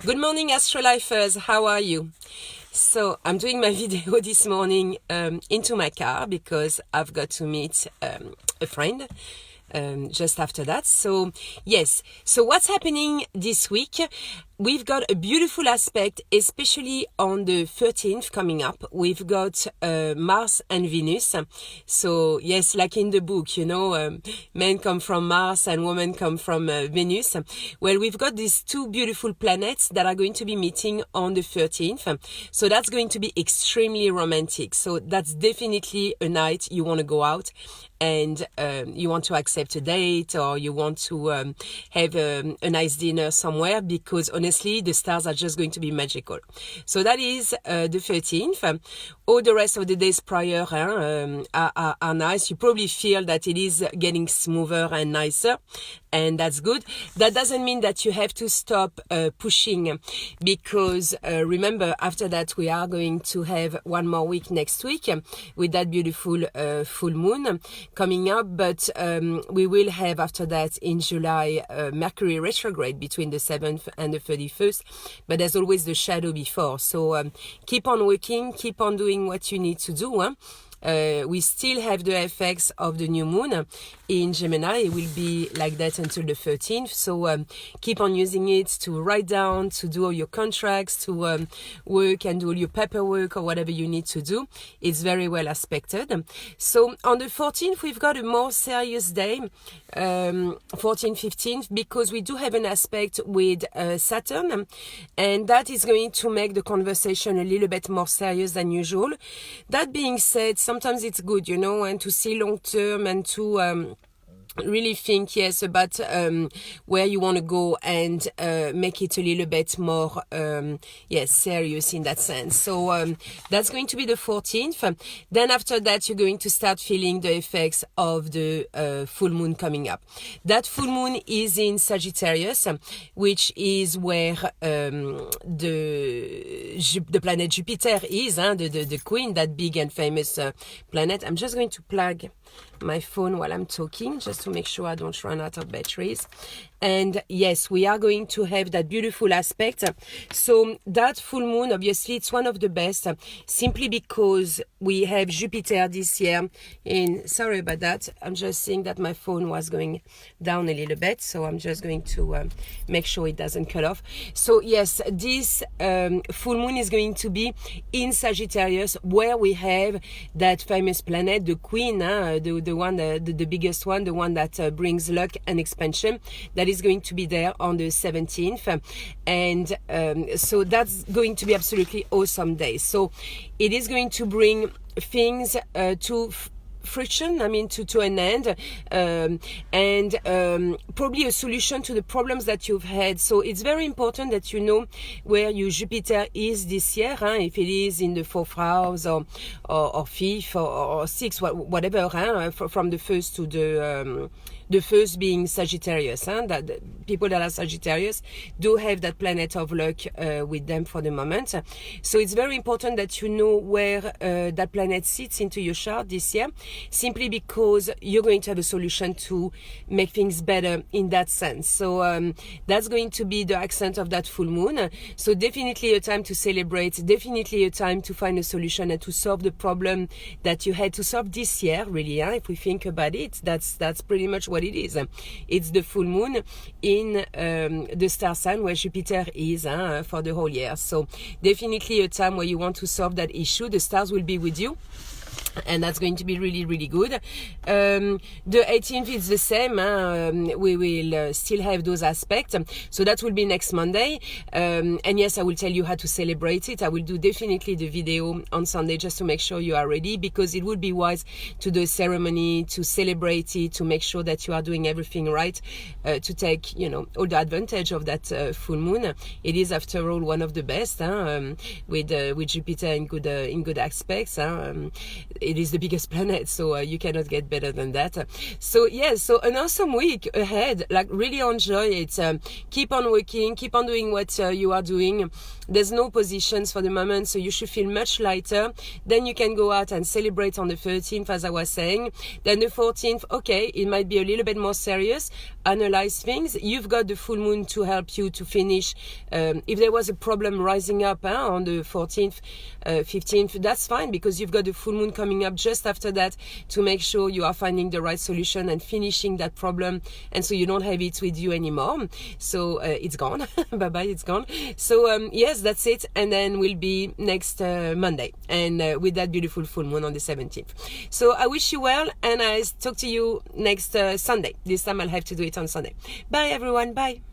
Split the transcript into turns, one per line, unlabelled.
Good morning, astrolifers. How are you? So I'm doing my video this morning into my car because I've got to meet a friend just after that. So yes, so what's happening this week? We've got a beautiful aspect, especially on the 13th coming up. We've got Mars and Venus. So yes, like in the book, men come from Mars and women come from Venus. Well, we've got these two beautiful planets that are going to be meeting on the 13th. So that's going to be extremely romantic. So that's definitely a night you want to go out and you want to accept a date, or you want to have a nice dinner somewhere, because honestly the stars are just going to be magical. So that is the 13th. All the rest of the days prior are nice. You probably feel that it is getting smoother and nicer, and that's good. That doesn't mean that you have to stop pushing, because remember, after that we are going to have one more week next week with that beautiful full moon coming up. But we will have after that in July Mercury retrograde between the 7th and the 31st, but there's always the shadow before. So keep on working, keep on doing what you need to do. We still have the effects of the new moon in Gemini. It will be like that until the 13th. So keep on using it to write down, to do all your contracts, to work and do all your paperwork or whatever you need to do. It's very well aspected. So on the 14th, we've got a more serious day, 14th, 15th, because we do have an aspect with Saturn, and that is going to make the conversation a little bit more serious than usual. That being said, sometimes it's good, and to see long term and to really think, yes, about where you want to go and make it a little bit more serious in that sense. So that's going to be the 14th. Then after that, you're going to start feeling the effects of the full moon coming up. That full moon is in Sagittarius, which is where the planet Jupiter is, the queen, that big and famous planet. I'm just going to plug my phone while I'm talking, just to make sure I don't run out of batteries. And yes, we are going to have that beautiful aspect. So that full moon, obviously, it's one of the best, simply because we have Jupiter this year in, sorry about that, I'm just seeing that my phone was going down a little bit, so I'm just going to make sure it doesn't cut off. So yes, this full moon is going to be in Sagittarius, where we have that famous planet, the queen, the one, the biggest one, the one that brings luck and expansion. That is going to be there on the 17th, and so that's going to be absolutely awesome day. So it is going to bring things to friction, to an end, and probably a solution to the problems that you've had. So it's very important that you know where your Jupiter is this year, if it is in the 4th house or 5th or 6th, whatever, from the 1st to the first being Sagittarius. That people that are Sagittarius do have that planet of luck with them for the moment. So it's very important that you know where that planet sits into your chart this year, simply because you're going to have a solution to make things better in that sense. So that's going to be the accent of that full moon. So definitely a time to celebrate, definitely a time to find a solution and to solve the problem that you had to solve this year, really. If we think about it, that's pretty much what it is. It's the full moon in the star sign where Jupiter is for the whole year. So definitely a time where you want to solve that issue. The stars will be with you, and that's going to be really, really good. The 18th is the same. We will still have those aspects. So that will be next Monday. And yes, I will tell you how to celebrate it. I will do definitely the video on Sunday just to make sure you are ready, because it would be wise to do a ceremony, to celebrate it, to make sure that you are doing everything right, to take, all the advantage of that full moon. It is, after all, one of the best, with Jupiter in good aspects. it is the biggest planet, so you cannot get better than that. So yes, so an awesome week ahead. Like, really enjoy it. Keep on working, keep on doing what you are doing. There's no positions for the moment, so you should feel much lighter. Then you can go out and celebrate on the 13th, as I was saying. Then the 14th, okay, it might be a little bit more serious. Analyze things. You've got the full moon to help you to finish. If there was a problem rising up on the 14th, 15th, that's fine, because you've got the full moon coming up just after that to make sure you are finding the right solution and finishing that problem, and so you don't have it with you anymore. So it's gone. Bye bye, it's gone. So yes, that's it. And then we'll be next Monday, and with that beautiful full moon on the 17th. So I wish you well, and I talk to you next Sunday. This time I'll have to do it on Sunday. Bye everyone. Bye.